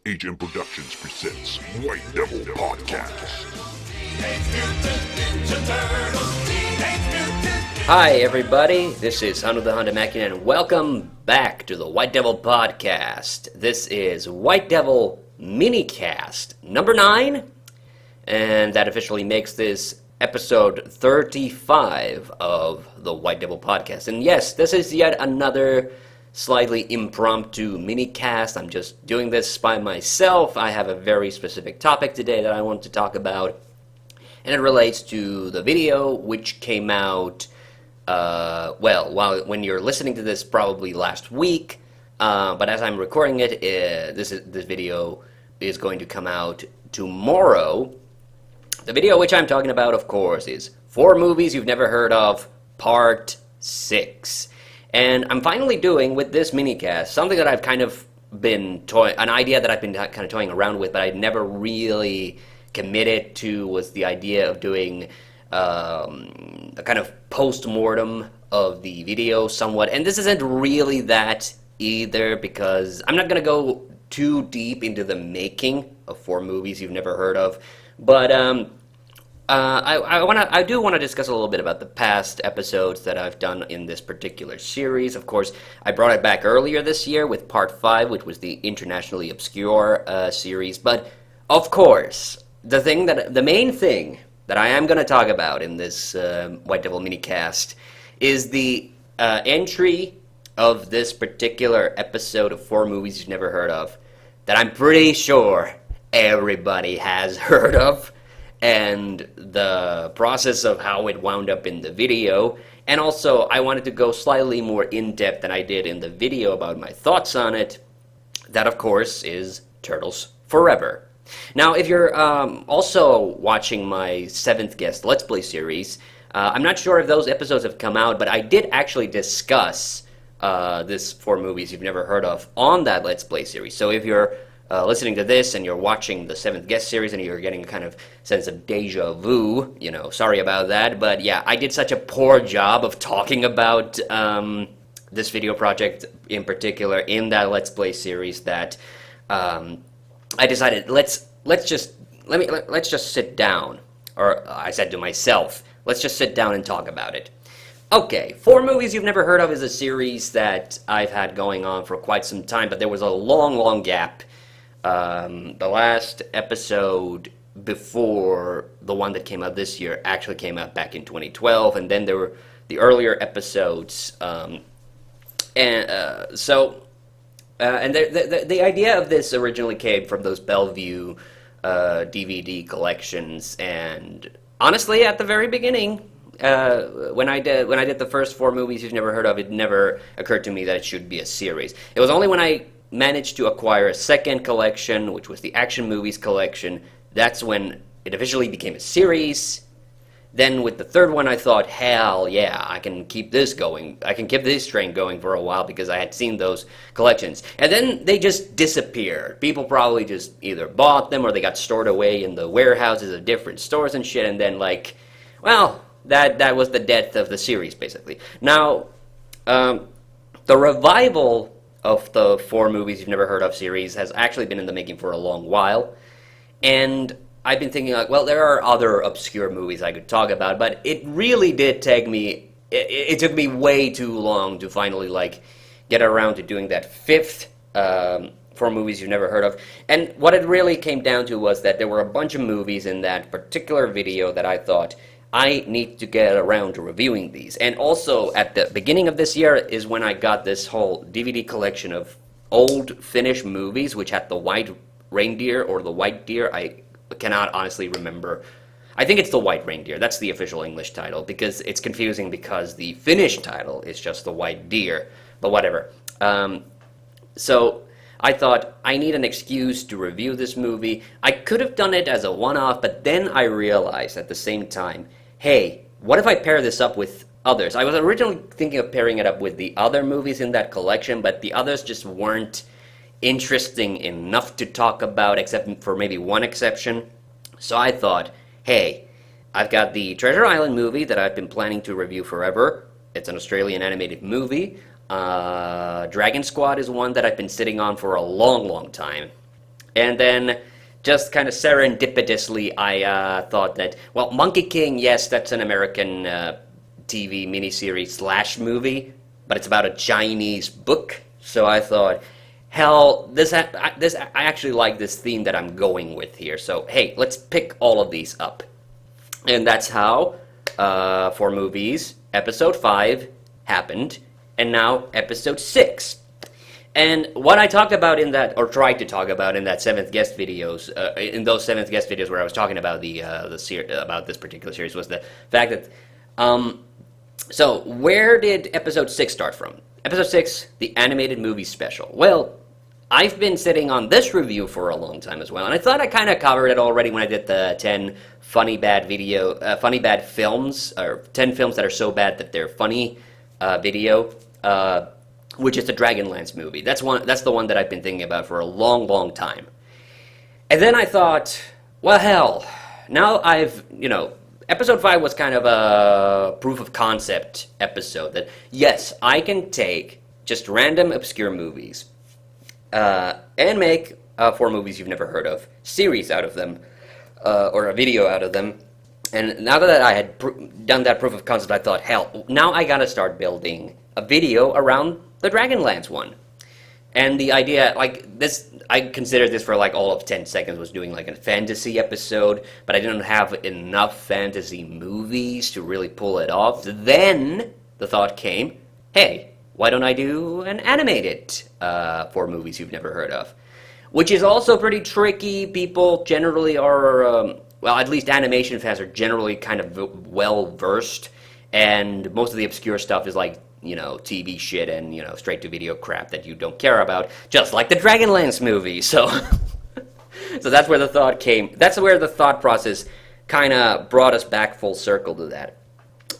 HM Productions presents White Devil Podcast. Hi everybody, this is TheHande, and welcome back to the White Devil Podcast. This is White Devil Minicast number 9, and that officially makes this episode 35 of the White Devil Podcast. And yes, this is yet another slightly impromptu minicast. I'm just doing this by myself. I have a very specific topic today that I want to talk about, and it relates to the video which came out, when you're listening to this, probably last week, but as I'm recording it, this video is going to come out tomorrow. The video which I'm talking about, of course, is 4 Movies You've Never Heard Of, Part 6. And I'm finally doing, with this minicast, something that I've kind of been an idea that I've been kind of toying around with, but I'd never really committed to, was the idea of doing a kind of post-mortem of the video somewhat. And this isn't really that either, because I'm not going to go too deep into the making of 4 Movies You've Never Heard Of, but I do want to discuss a little bit about the past episodes that I've done in this particular series. Of course, I brought it back earlier this year with Part 5, which was the internationally obscure series. But, of course, the main thing that I am going to talk about in this White Devil minicast is the entry of this particular episode of 4 Movies You've Never Heard Of that I'm pretty sure everybody has heard of, and the process of how it wound up in the video. And also, I wanted to go slightly more in-depth than I did in the video about my thoughts on it. That, of course, is Turtles Forever. Now, if you're also watching my 7th Guest Let's Play series, I'm not sure if those episodes have come out, but I did actually discuss this 4 Movies You've Never Heard Of on that Let's Play series. So if you're listening to this and you're watching the 7th Guest series and you're getting a kind of sense of deja vu, sorry about that, but yeah, I did such a poor job of talking about this video project in particular in that Let's Play series that I decided let's just sit down, or I said to myself, let's just sit down and talk about it. Okay, 4 Movies You've Never Heard Of is a series that I've had going on for quite some time, but there was a long gap. The last episode before the one that came out this year actually came out back in 2012, and then there were the earlier episodes. The idea of this originally came from those Bellevue DVD collections, and honestly, at the very beginning, when I did the first 4 Movies You've Never Heard Of, it never occurred to me that it should be a series. It was only when I managed to acquire a second collection, which was the Action Movies collection, that's when it officially became a series. Then with the third one, I thought, hell yeah, I can keep this going. I can keep this train going for a while because I had seen those collections. And then they just disappeared. People probably just either bought them or they got stored away in the warehouses of different stores and shit, and then that was the death of the series, basically. Now, the revival of the 4 Movies You've Never Heard Of series has actually been in the making for a long while, and I've been thinking, there are other obscure movies I could talk about, but it really did take me, it took me way too long to finally, get around to doing that 5th 4 Movies You've Never Heard Of, and what it really came down to was that there were a bunch of movies in that particular video that I thought, I need to get around to reviewing these. And also, at the beginning of this year is when I got this whole DVD collection of old Finnish movies, which had the white reindeer or the white deer. I cannot honestly remember. I think it's the white reindeer. That's the official English title, because it's confusing because the Finnish title is just the white deer. But whatever. So I thought, I need an excuse to review this movie. I could have done it as a one-off, but then I realized at the same time, hey, what if I pair this up with others? I was originally thinking of pairing it up with the other movies in that collection, but the others just weren't interesting enough to talk about, except for maybe one exception. So I thought, hey, I've got the Treasure Island movie that I've been planning to review forever. It's an Australian animated movie. Dragon Squad is one that I've been sitting on for a long time. And then just kind of serendipitously, I thought that, well, Monkey King, yes, that's an American TV miniseries slash movie, but it's about a Chinese book. So I thought, hell, I actually like this theme that I'm going with here. So hey, let's pick all of these up, and that's how for movies, episode 5 happened, and now episode 6. And what I talked about in that, or tried to talk about in that seventh guest videos, in those seventh guest videos where I was talking about about this particular series, was the fact that, so where did episode 6 start from? Episode 6, the animated movie special. Well, I've been sitting on this review for a long time as well, and I thought I kind of covered it already when I did the 10 funny bad films, or 10 films that are so bad that they're funny video. Which is the Dragonlance movie. That's the one that I've been thinking about for a long, long time. And then I thought, well, hell, now episode 5 was kind of a proof of concept episode that, yes, I can take just random obscure movies and make 4 movies you've never heard of, series out of them, or a video out of them. And now that I had done that proof of concept, I thought, hell, now I gotta start building a video around the Dragonlance one. And the idea, like this, I considered this for like all of 10 seconds was doing like a fantasy episode, but I didn't have enough fantasy movies to really pull it off. Then the thought came, hey, why don't I do an animated 4 movies you've never heard of? Which is also pretty tricky. People generally are, well, at least animation fans are generally kind of well-versed, and most of the obscure stuff is like, TV shit and, straight-to-video crap that you don't care about, just like the Dragonlance movie. So so that's where the thought came. That's where the thought process kind of brought us back full circle to that.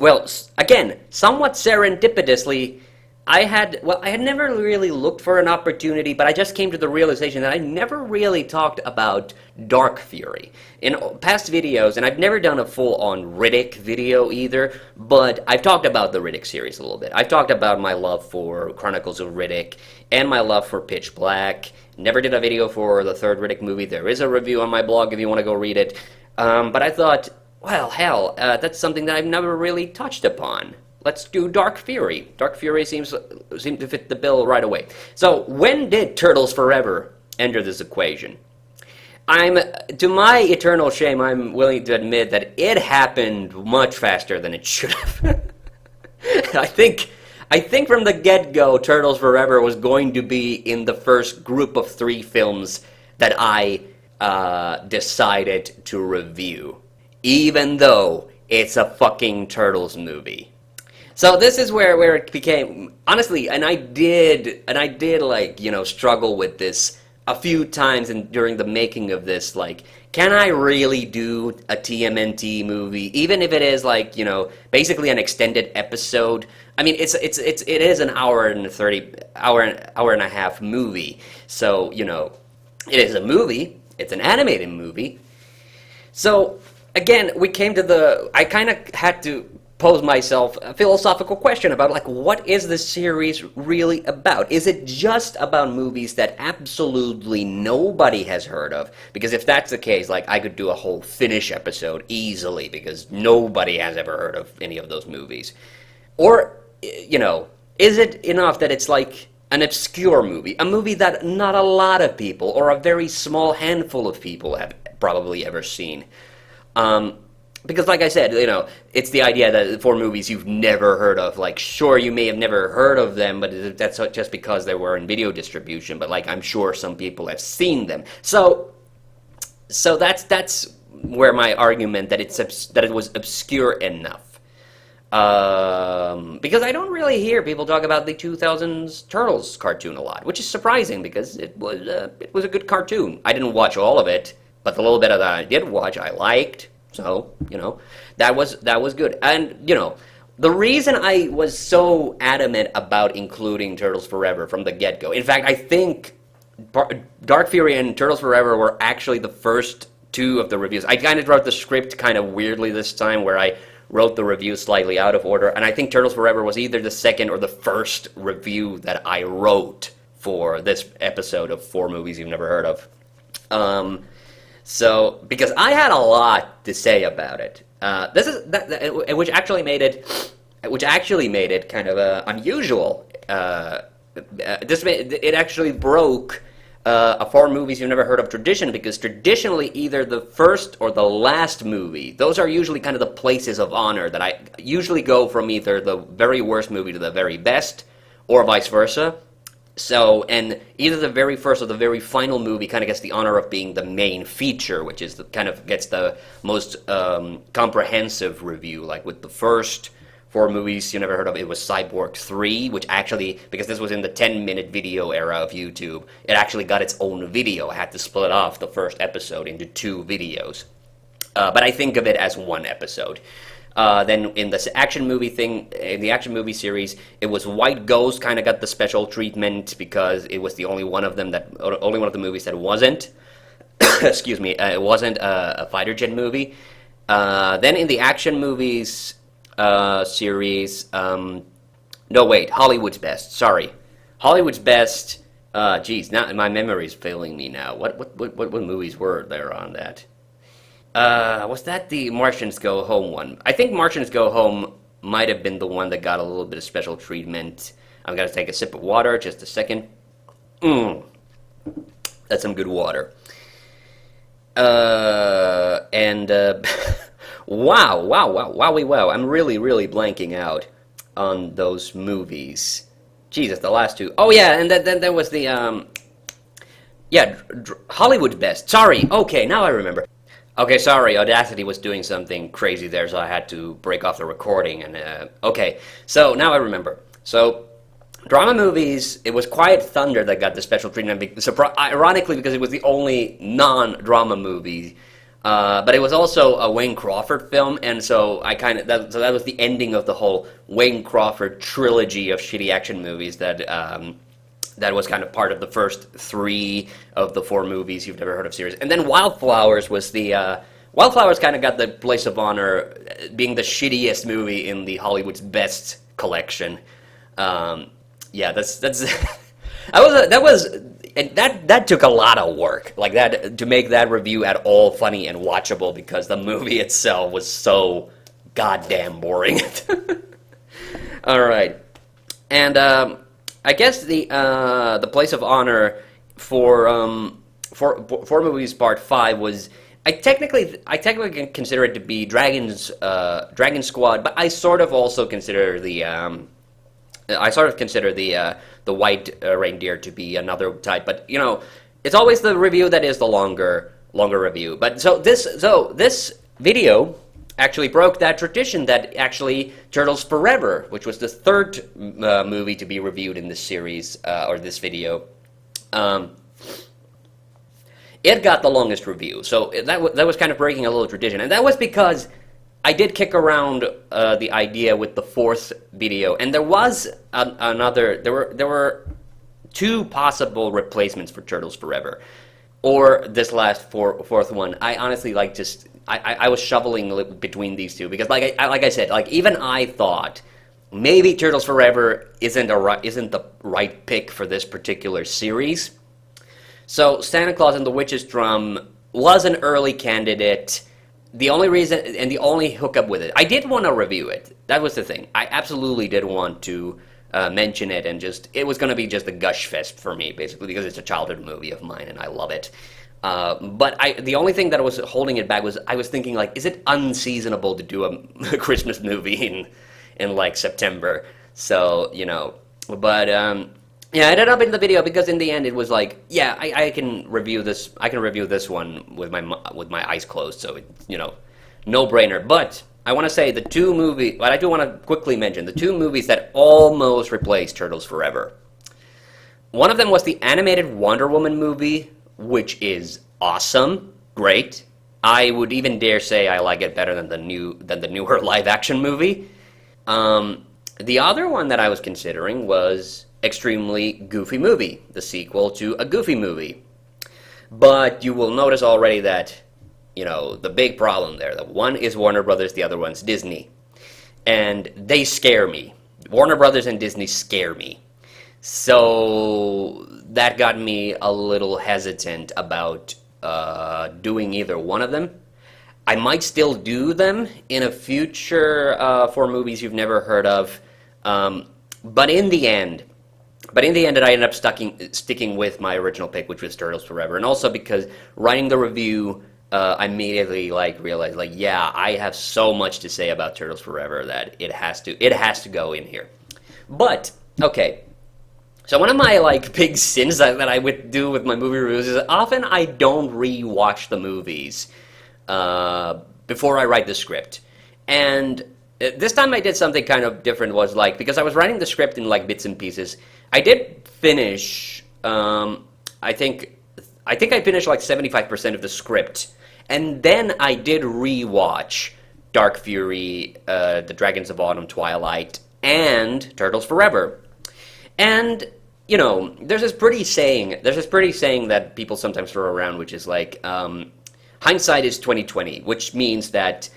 Well, again, somewhat serendipitously, I had never really looked for an opportunity, but I just came to the realization that I never really talked about Dark Fury in past videos, and I've never done a full-on Riddick video either, but I've talked about the Riddick series a little bit. I've talked about my love for Chronicles of Riddick and my love for Pitch Black. Never did a video for the third Riddick movie. There is a review on my blog if you want to go read it. But I thought, well, hell, that's something that I've never really touched upon. Let's do Dark Fury. Dark Fury seemed to fit the bill right away. So, when did Turtles Forever enter this equation? To my eternal shame, I'm willing to admit that it happened much faster than it should have. I think from the get-go, Turtles Forever was going to be in the first group of 3 films that I decided to review, even though it's a fucking Turtles movie. So this is where it became, honestly, and I did like, struggle with this a few times during the making of this, like, can I really do a TMNT movie, even if it is like, basically an extended episode? I mean, it is an hour and a half movie. So, it is a movie, it's an animated movie. So, again, I kind of had to pose myself a philosophical question about, like, what is this series really about? Is it just about movies that absolutely nobody has heard of? Because if that's the case, like, I could do a whole Finnish episode easily, because nobody has ever heard of any of those movies. Or, is it enough that it's like an obscure movie, a movie that not a lot of people, or a very small handful of people have probably ever seen? Because, like I said, it's the idea that 4 movies you've never heard of. Like, sure, you may have never heard of them, but that's just because they were in video distribution. But, like, I'm sure some people have seen them. So that's where my argument that it was obscure enough. Because I don't really hear people talk about the 2000s Turtles cartoon a lot, which is surprising because it was a good cartoon. I didn't watch all of it, but the little bit of that I did watch, I liked. So, that was good. And, the reason I was so adamant about including Turtles Forever from the get-go, in fact, I think Dark Fury and Turtles Forever were actually the first 2 of the reviews. I kind of wrote the script kind of weirdly this time, where I wrote the review slightly out of order, and I think Turtles Forever was either the second or the first review that I wrote for this episode of 4 movies you've never heard of. So, because I had a lot to say about it, this is which actually made it kind of unusual. It actually broke a four movies you've never heard of tradition, because traditionally either the first or the last movie, those are usually kind of the places of honor that I usually go from either the very worst movie to the very best, or vice versa. So, and either the very first or the very final movie kind of gets the honor of being the main feature, which is kind of gets the most comprehensive review. Like with the first four movies you never heard of, it was Cyborg 3, which actually, because this was in the 10-minute video era of YouTube, it actually got its own video. I had to split off the first episode into two videos. But I think of it as one episode. Then in the action movie series, it was White Ghost kind of got the special treatment because it was the only one of the movies that wasn't, excuse me, it wasn't a fighter jet movie. Then in the action movies series, no wait, Hollywood's Best. Sorry, Hollywood's Best. Geez, now my memory's failing me now. What movies were there on that? Was that the Martians Go Home one? I think Martians Go Home might have been the one that got a little bit of special treatment. I'm going to take a sip of water, just a second. That's some good water. Wow. I'm really blanking out on those movies. Jesus, the last two. Oh, yeah, and then there was the, Hollywood's Best. Sorry, okay, now I remember. Okay, sorry, Audacity was doing something crazy there, so I had to break off the recording, and, okay. So, now I remember. So, drama movies, it was Quiet Thunder that got the special treatment, ironically, because it was the only non-drama movie, but it was also a Wayne Crawford film, and so that was the ending of the whole Wayne Crawford trilogy of shitty action movies that was kind of part of the first three of the four movies you've never heard of series. And then Wildflowers was Wildflowers kind of got the place of honor being the shittiest movie in the Hollywood's Best collection. That's that took a lot of work, like that, to make that review at all funny and watchable, because the movie itself was so goddamn boring. All right, and I guess the place of honor for movies part 5 was, I technically consider it to be Dragon Squad, but I sort of also consider the White Reindeer to be another type. But you know, it's always the review that is the longer review. But so this video actually broke that tradition that actually Turtles Forever, which was the third movie to be reviewed in this series, or this video, it got the longest review. So that was kind of breaking a little tradition. And that was because I did kick around the idea with the fourth video, and there was there were two possible replacements for Turtles Forever, or this last fourth one. I honestly I was shoveling between these two, because like I said, like even I thought maybe Turtles Forever isn't the right pick for this particular series. So Santa Claus and the Witch's Drum was an early candidate. The only reason and the only hookup with it, I did want to review it. That was the thing. I absolutely did want to mention it, and it was going to be just a gush fest for me, basically, because it's a childhood movie of mine and I love it. But the only thing that was holding it back was I was thinking, like, is it unseasonable to do a Christmas movie in like September? So, you know, but yeah, I ended up in the video because in the end it was like, yeah, I can review this. I can review this one with my eyes closed. So it, you know, no brainer. But I want to say the two movies. But I do want to quickly mention the two movies that almost replaced Turtles Forever. One of them was the animated Wonder Woman movie, which is awesome, great. I would even dare say I like it better than the newer live action movie. The other one that I was considering was Extremely Goofy Movie, the sequel to a Goofy movie. But you will notice already that, you know, the big problem there, that one is Warner Brothers, the other one's Disney. And they scare me. Warner Brothers and Disney scare me. So that got me a little hesitant about doing either one of them. I might still do them in a future for movies you've never heard of, but in the end, I ended up sticking with my original pick, which was Turtles Forever, and also because writing the review, I immediately realized yeah, I have so much to say about Turtles Forever that it has to go in here. But okay. So one of my big sins that I would do with my movie reviews is often I don't rewatch the movies before I write the script. And this time I did something kind of different, was because I was writing the script in bits and pieces. I did finish, I think I finished 75% of the script. And then I did rewatch Dark Fury, The Dragons of Autumn, Twilight, and Turtles Forever. And, there's this pretty saying that people sometimes throw around, which is hindsight is 20/20, which means that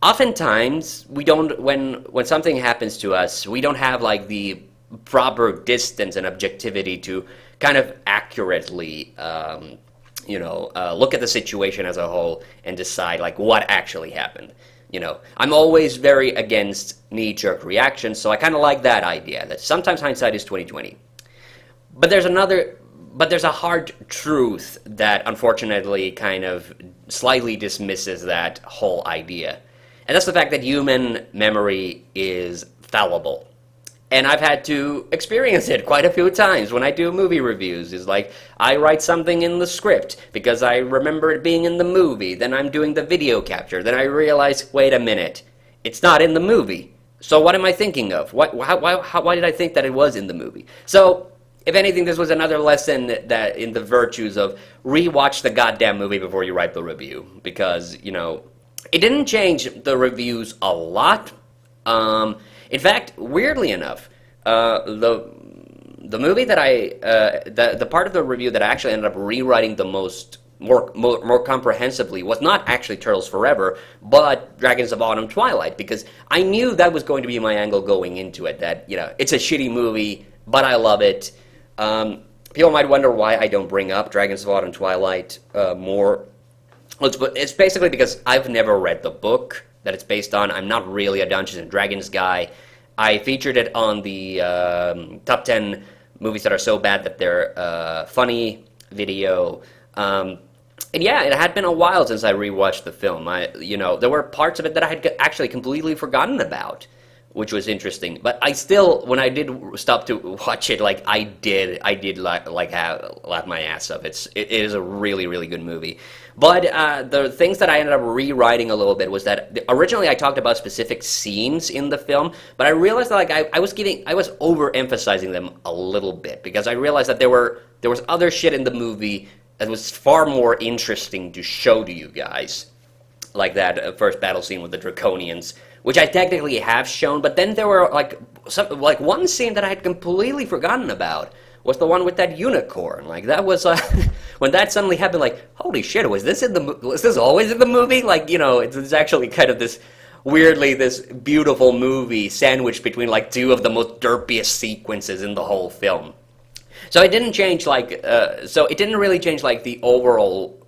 oftentimes we don't, when something happens to us, we don't have the proper distance and objectivity to kind of accurately, look at the situation as a whole and decide what actually happened. I'm always very against knee-jerk reactions, so I kind of like that idea, that sometimes hindsight is 20/20. But there's a hard truth that unfortunately kind of slightly dismisses that whole idea. And that's the fact that human memory is fallible. And I've had to experience it quite a few times when I do movie reviews. It's I write something in the script because I remember it being in the movie. Then I'm doing the video capture. Then I realize, wait a minute, it's not in the movie. So what am I thinking of? Why did I think that it was in the movie? So, if anything, this was another lesson that in the virtues of rewatch the goddamn movie before you write the review. Because, it didn't change the reviews a lot. In fact, weirdly enough, the movie that the part of the review that I actually ended up rewriting the more comprehensively was not actually Turtles Forever, but Dragons of Autumn, Twilight, because I knew that was going to be my angle going into it, that, it's a shitty movie, but I love it. People might wonder why I don't bring up Dragons of Autumn, Twilight more. It's basically because I've never read the book that it's based on. I'm not really a Dungeons and Dragons guy. I featured it on the top 10 movies that are so bad that they're funny video. And yeah, it had been a while since I rewatched the film. There were parts of it that I had actually completely forgotten about, which was interesting. But I still, when I did stop to watch it, I did laugh my ass off. It is a really, really good movie. But the things that I ended up rewriting a little bit was that originally I talked about specific scenes in the film, but I realized that I was overemphasizing them a little bit, because I realized that there was other shit in the movie that was far more interesting to show to you guys, like that first battle scene with the Draconians, which I technically have shown. But then there were one scene that I had completely forgotten about, was the one with that unicorn. That was when that suddenly happened. Holy shit! Was this always in the movie? It's actually kind of this beautiful movie sandwiched between two of the most derpiest sequences in the whole film. So it didn't change it didn't really change the overall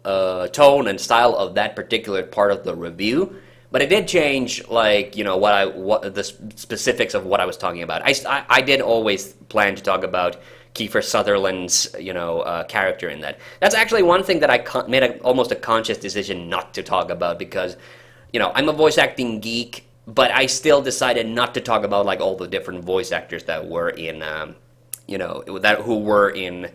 tone and style of that particular part of the review. But it did change, what the specifics of what I was talking about. I did always plan to talk about Kiefer Sutherland's, character in that. That's actually one thing that I made almost a conscious decision not to talk about, because, I'm a voice acting geek, but I still decided not to talk about all the different voice actors that were in, who were in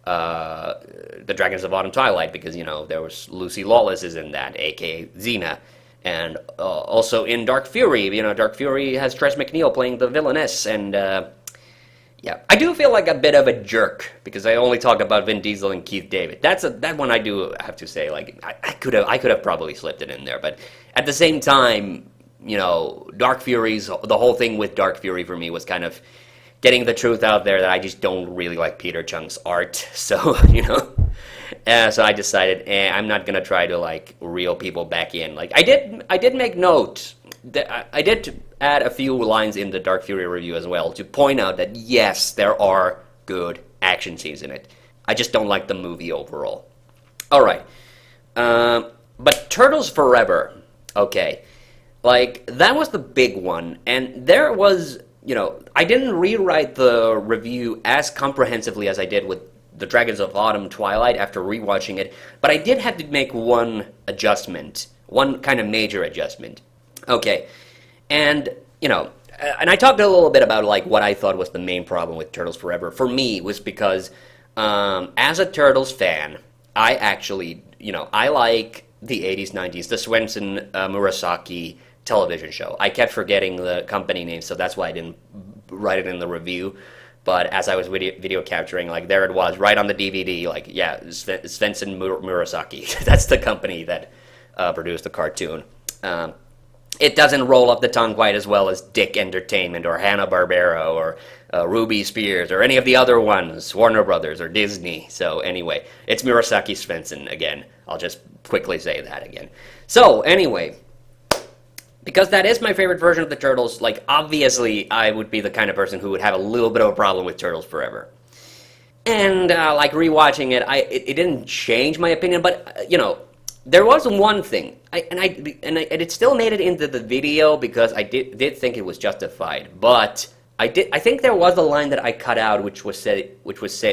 the Dragons of Autumn, Twilight, because there was Lucy Lawless is in that, aka Xena. And also in Dark Fury, Dark Fury has Tress MacNeille playing the villainess, and yeah, I do feel like a bit of a jerk because I only talk about Vin Diesel and Keith David. That one I do have to say, I could have probably slipped it in there, but at the same time, Dark Fury's the whole thing with Dark Fury for me was kind of getting the truth out there that I just don't really like Peter Chung's art, so so I decided, I'm not gonna try to reel people back in. I did make note that I did add a few lines in the Dark Fury review as well to point out that yes, there are good action scenes in it. I just don't like the movie overall. All right. Turtles Forever. Okay. Like, that was the big one, and there was, I didn't rewrite the review as comprehensively as I did with The Dragons of Autumn Twilight after rewatching it, but I did have to make one adjustment, one kind of major adjustment. Okay, and, and I talked a little bit about, like, what I thought was the main problem with Turtles Forever. For me, was because, as a Turtles fan, I actually, I like the 80s, 90s, the Swenson Murasaki television show. I kept forgetting the company name, so that's why I didn't write it in the review. But as I was video capturing, like, there it was, right on the DVD, like, yeah, Swenson Murasaki. That's the company that produced the cartoon. It doesn't roll up the tongue quite as well as Dick Entertainment or Hanna-Barbera or Ruby Spears or any of the other ones, Warner Brothers or Disney. So anyway, it's Murasaki Swenson again. I'll just quickly say that again. So anyway, because that is my favorite version of the Turtles, like, obviously I would be the kind of person who would have a little bit of a problem with Turtles Forever. And, like, rewatching it, it didn't change my opinion, but, there was one thing, and it still made it into the video because I did think it was justified, but I think there was a line that I cut out, which was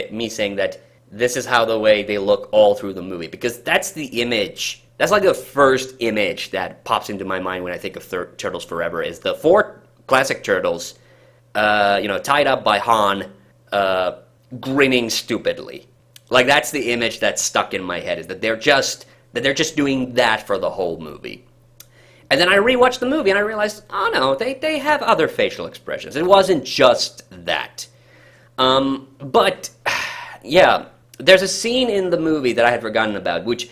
me saying that this is how the way they look all through the movie, because that's the image. That's like the first image that pops into my mind when I think of Turtles Forever, is the 4 classic Turtles, tied up by Han, grinning stupidly. Like, that's the image that's stuck in my head, is that they're just doing that for the whole movie. And then I rewatched the movie and I realized, oh no, they have other facial expressions. It wasn't just that. But, yeah, there's a scene in the movie that I had forgotten about, which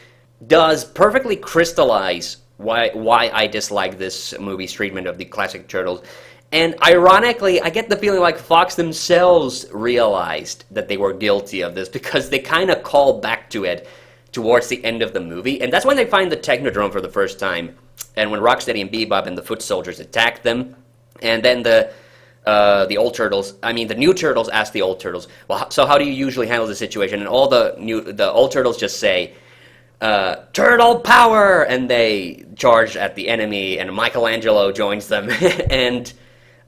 does perfectly crystallize why I dislike this movie's treatment of the classic Turtles. And ironically, I get the feeling like Fox themselves realized that they were guilty of this, because they kind of call back to it towards the end of the movie. And that's when they find the Technodrome for the first time, and when Rocksteady and Bebop and the Foot Soldiers attack them. And then the new Turtles ask the old Turtles, well, so how do you usually handle the situation? And all the old Turtles just say, Turtle power! And they charge at the enemy, and Michelangelo joins them. and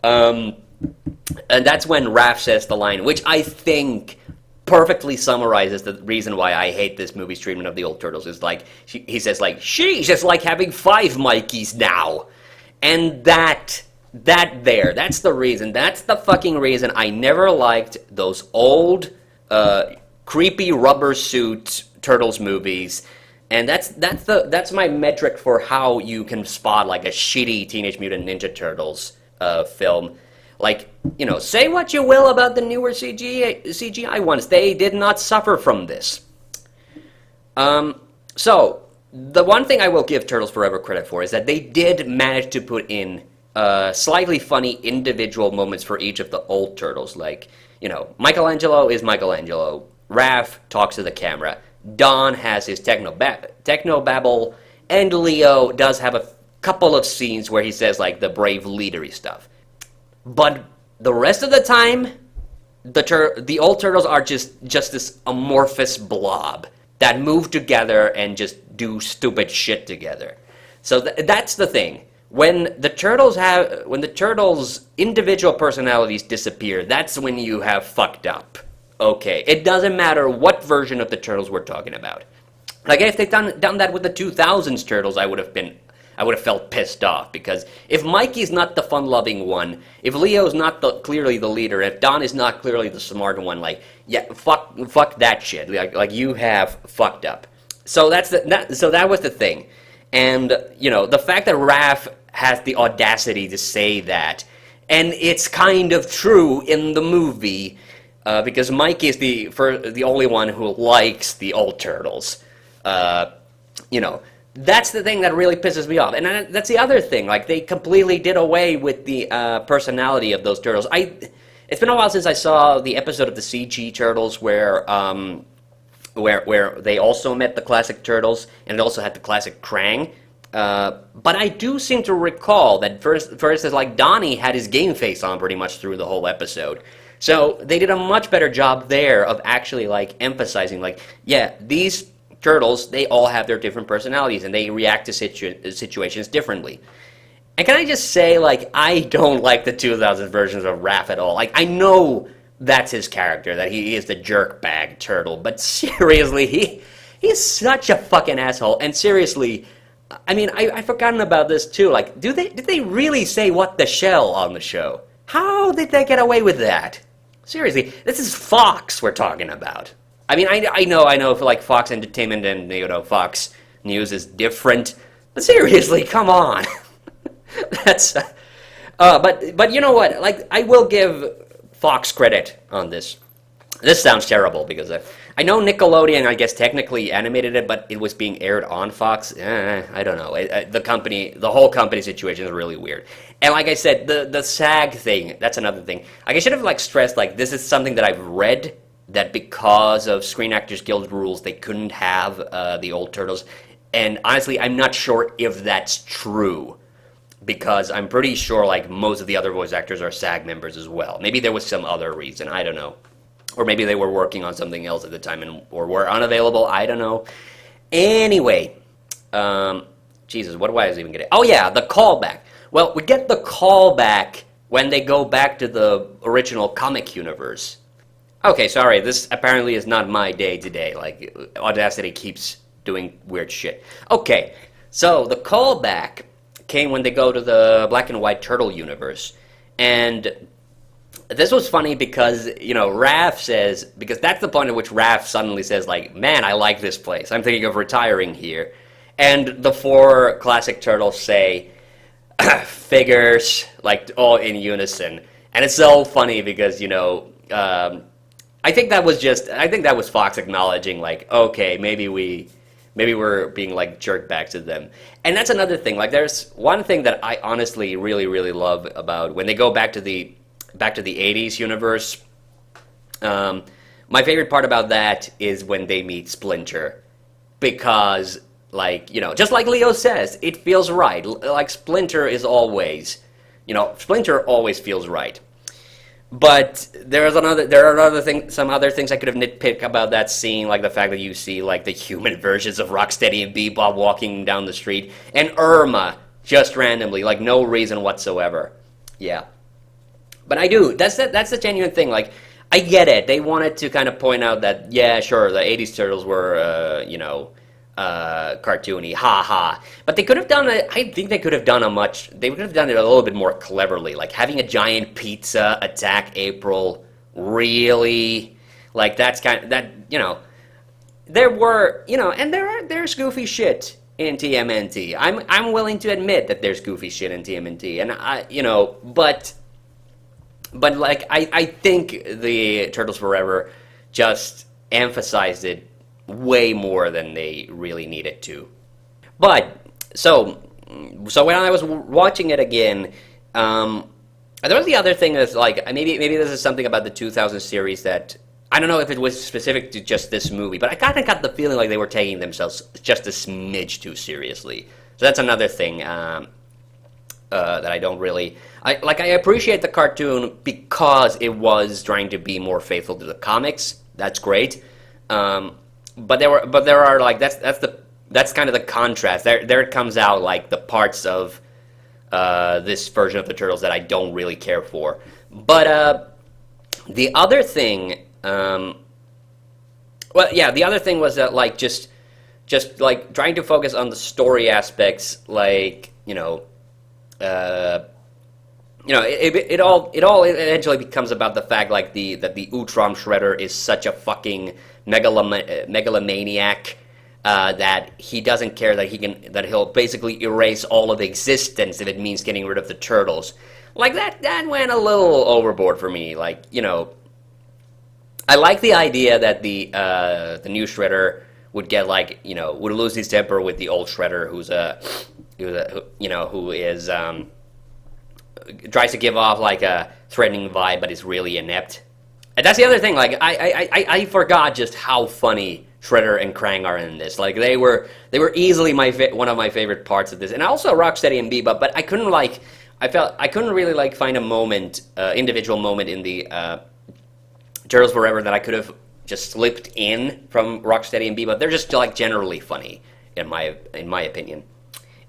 that's when Raph says the line, which I think perfectly summarizes the reason why I hate this movie's treatment of the old Turtles. Is like, he says, like, sheesh, it's like having 5 Mikeys now. And that's the reason. That's the fucking reason I never liked those old, creepy rubber suit Turtles movies. And that's my metric for how you can spot, like, a shitty Teenage Mutant Ninja Turtles film. Like, say what you will about the newer CGI ones. They did not suffer from this. So, the one thing I will give Turtles Forever credit for is that they did manage to put in slightly funny individual moments for each of the old Turtles. Like, Michelangelo is Michelangelo. Raph talks to the camera. Don has his techno-babble. And Leo does have a couple of scenes where he says, like, the brave leadery stuff. But the rest of the time, the old Turtles are just this amorphous blob that move together and just do stupid shit together. So that's the thing. When the Turtles' individual personalities disappear, that's when you have fucked up. Okay, it doesn't matter what version of the Turtles we're talking about. Like, if they'd done that with the 2000s Turtles, I would have felt pissed off, because if Mikey's not the fun-loving one, if Leo's not clearly the leader, if Don is not clearly the smart one, like, yeah, fuck that shit. Like you have fucked up. So that was the thing. And, the fact that Raph has the audacity to say that, and it's kind of true in the movie, because Mike is the only one who likes the old Turtles. That's the thing that really pisses me off. And that's the other thing. Like, they completely did away with the personality of those Turtles. It's been a while since I saw the episode of the CG Turtles where they also met the classic Turtles, and it also had the classic Krang. But I do seem to recall that first, like, Donnie had his game face on pretty much through the whole episode. So they did a much better job there of actually, like, emphasizing, like, yeah, these turtles, they all have their different personalities and they react to situations differently. And can I just say, like, I don't like the 2000s versions of Raph at all. Like, I know that's his character, that he is the jerkbag turtle, but seriously, he's such a fucking asshole. And seriously, I mean, I've forgotten about this too. Like, did they really say what the shell on the show? How did they get away with that? Seriously, this is Fox we're talking about. I mean, I know, for like Fox Entertainment and, you know, Fox News is different, but seriously, come on. That's, but you know what? Like, I will give Fox credit on this. This sounds terrible because I know Nickelodeon, I guess, technically animated it, but it was being aired on Fox. I don't know. The whole company situation is really weird. And like I said, the SAG thing, that's another thing. Like, I should have like stressed, like, this is something that I've read, that because of Screen Actors Guild rules, they couldn't have the old Turtles. And honestly, I'm not sure if that's true, because I'm pretty sure like most of the other voice actors are SAG members as well. Maybe there was some other reason, I don't know. Or maybe they were working on something else at the time or were unavailable, I don't know. Anyway, Jesus, what was I even getting? Oh yeah, the callback. Well, we get the callback when they go back to the original comic universe. Okay, sorry, this apparently is not my day today. Like, Audacity keeps doing weird shit. Okay, so the callback came when they go to the black and white turtle universe. And this was funny because, you know, Raph says, because that's the point at which Raph suddenly says, like, man, I like this place. I'm thinking of retiring here. And the four classic turtles say, figures, like, all in unison. And it's so funny because, you know, I think that was Fox acknowledging, like, okay, maybe we're being like jerkbags to them. And that's another thing. Like, there's one thing that I honestly really, really love about when they go back to the 80s universe. My favorite part about that is when they meet Splinter, because, like, you know, just like Leo says, it feels right. Like, Splinter always feels right. But there are some other things I could have nitpicked about that scene, like the fact that you see like the human versions of Rocksteady and Bebop walking down the street, and Irma just randomly, like no reason whatsoever. Yeah, but I do. That's the genuine thing. Like, I get it. They wanted to kind of point out that, yeah, sure, the '80s turtles were, cartoony, ha. But they could have done it. I think they could have done they would have done it a little bit more cleverly, like having a giant pizza attack April. Really, like that's you know, there were, you know, and there's goofy shit in TMNT. I'm willing to admit that there's goofy shit in TMNT, and but like I think the Turtles Forever just emphasized it way more than they really needed to. But so when I was watching it again, there was the other thing that's like, maybe this is something about the 2000 series that I don't know if it was specific to just this movie, but I kind of got the feeling like they were taking themselves just a smidge too seriously. So that's another thing that I don't really. I appreciate the cartoon because it was trying to be more faithful to the comics. That's great. But there are like that's kind of the contrast. There it comes out, like the parts of this version of the Turtles that I don't really care for. But the other thing, the other thing was that like just like trying to focus on the story aspects, like it all eventually becomes about the fact like that the Utrom Shredder is such a fucking megalomaniac that he doesn't care that he'll basically erase all of existence if it means getting rid of the turtles. Like that went a little overboard for me. Like, I like the idea that the new Shredder would get would lose his temper with the old Shredder who tries to give off like a threatening vibe but is really inept. And that's the other thing, like I forgot just how funny Shredder and Krang are in this. Like they were easily one of my favorite parts of this, and also Rocksteady and Bebop. But I couldn't really find a moment, individual moment in the Turtles Forever that I could have just slipped in from Rocksteady and Bebop. They're just like generally funny in my opinion.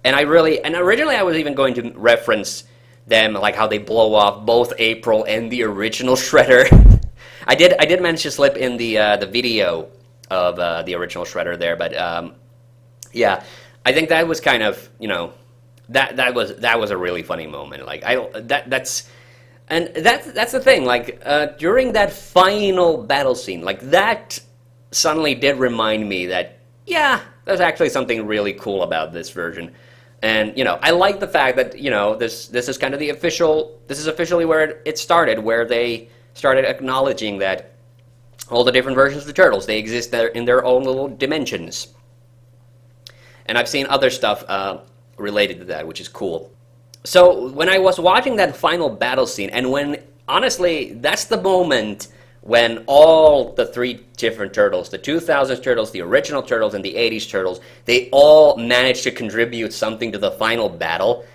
And originally I was even going to reference them, like how they blow off both April and the original Shredder. I did manage to slip in the video of the original Shredder there, but yeah, I think that was kind of, that was a really funny moment. Like that's the thing. Like during that final battle scene, like that suddenly did remind me that there's actually something really cool about this version. And I like the fact that this is kind of this is officially where it started, where they started acknowledging that all the different versions of the Turtles, they exist there in their own little dimensions. And I've seen other stuff related to that, which is cool. So when I was watching that final battle scene, and honestly, that's the moment when all the three different Turtles, the 2000s Turtles, the original Turtles, and the 80s Turtles, they all managed to contribute something to the final battle.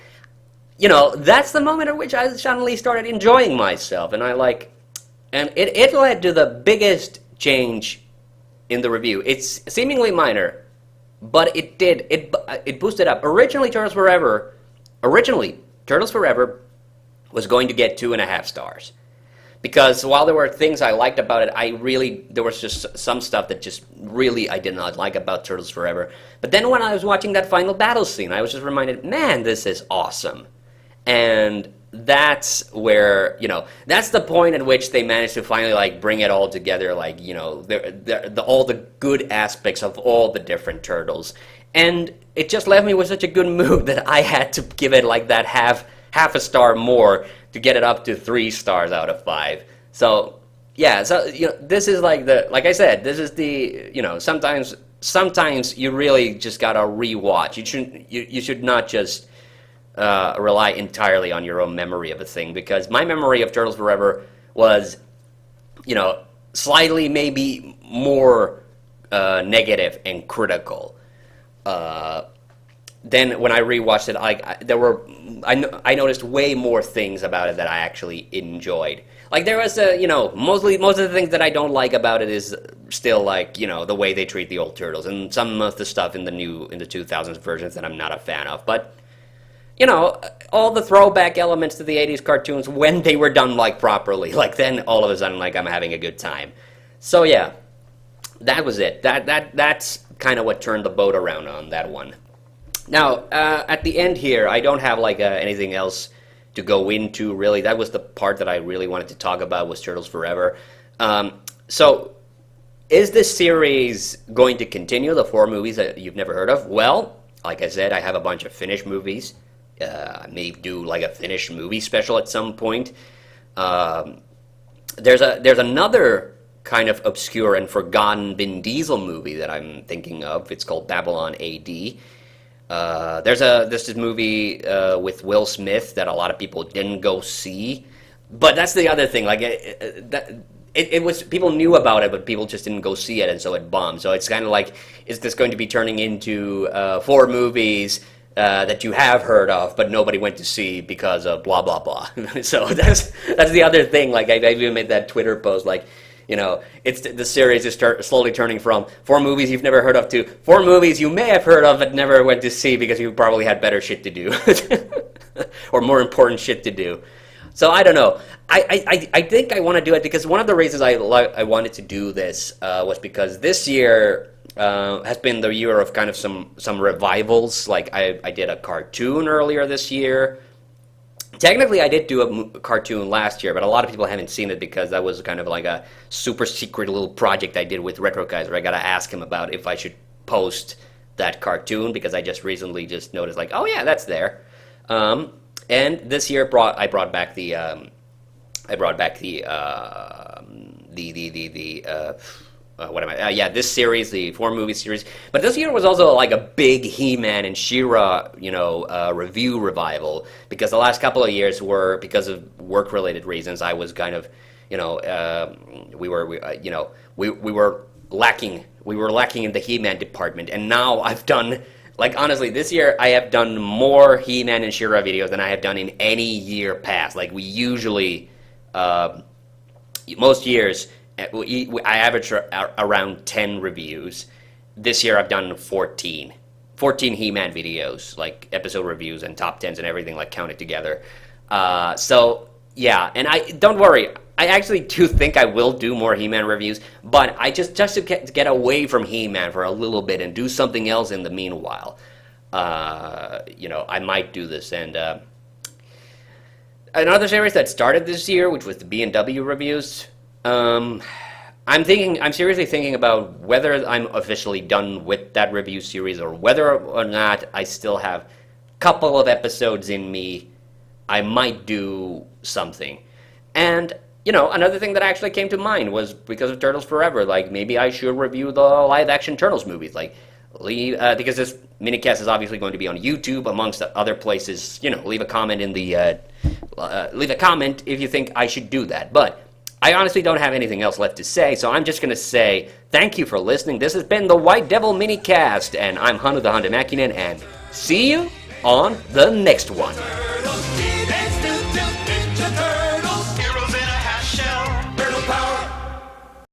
That's the moment at which I suddenly started enjoying myself, and it led to the biggest change in the review. It's seemingly minor, but it boosted up. Originally, Turtles Forever was going to get 2.5 stars. Because while there were things I liked about it, there was just some stuff that just really I did not like about Turtles Forever. But then when I was watching that final battle scene, I was just reminded, man, this is awesome. And that's where, that's the point at which they managed to finally, like, bring it all together, like, all the good aspects of all the different Turtles. And it just left me with such a good mood that I had to give it, like, that half a star more to get it up to 3 stars out of 5. So, yeah, this is like like I said, this is the, sometimes you really just gotta rewatch. You should not just rely entirely on your own memory of a thing, because my memory of Turtles Forever was, slightly maybe more negative and critical. Then when I rewatched it, I noticed way more things about it that I actually enjoyed. Like there was most of the things that I don't like about it is still like the way they treat the old Turtles, and some of the stuff in the 2000s versions that I'm not a fan of. But all the throwback elements to the 80s cartoons when they were done like properly, like then all of a sudden like I'm having a good time. So yeah, that was it. That's kind of what turned the boat around on that one. Now, at the end here, I don't have like anything else to go into, really. That was the part that I really wanted to talk about, was Turtles Forever. So, is this series going to continue, the 4 movies that you've never heard of? Well, like I said, I have a bunch of finished movies. I may do like a finished movie special at some point. There's another kind of obscure and forgotten Vin Diesel movie that I'm thinking of. It's called Babylon AD. There's this movie with Will Smith that a lot of people didn't go see, but that's the other thing. Like it was, people knew about it, but people just didn't go see it, and so it bombed. So it's kind of like, is this going to be turning into 4 movies that you have heard of, but nobody went to see because of blah blah blah? So that's the other thing. Like I even made that Twitter post, like, it's the series is slowly turning from 4 movies you've never heard of to 4 movies you may have heard of but never went to see because you probably had better shit to do or more important shit to do. So I don't know. I think I want to do it because one of the reasons I wanted to do this was because this year has been the year of kind of some revivals. Like I did a cartoon earlier this year. Technically, I did do a cartoon last year, but a lot of people haven't seen it because that was kind of like a super secret little project I did with Retro Guys, where I gotta ask him about if I should post that cartoon, because I just recently just noticed, like, oh yeah, that's there. And this year I brought back the this series, the 4 movie series. But this year was also like a big He-Man and She-Ra, review revival, because the last couple of years were, because of work-related reasons, I was kind of, we were lacking in the He-Man department, and now I've done, like, honestly, this year I have done more He-Man and She-Ra videos than I have done in any year past. Like, we usually, most years, I average around 10 reviews. This year I've done 14. 14 He-Man videos, like episode reviews and top 10s and everything, like counted together. So, yeah, and don't worry, I actually do think I will do more He-Man reviews, but I just to get away from He-Man for a little bit and do something else in the meanwhile. I might do this. And another series that started this year, which was the B&W reviews, I'm seriously thinking about whether I'm officially done with that review series or whether or not I still have a couple of episodes in me. I might do something. And, another thing that actually came to mind was because of Turtles Forever, like, maybe I should review the live-action Turtles movies, like, because this minicast is obviously going to be on YouTube, amongst other places. Leave a comment leave a comment if you think I should do that. But I honestly don't have anything else left to say, so I'm just going to say thank you for listening. This has been the White Devil Minicast, and I'm TheHande Mäkinen, and see you on the next one.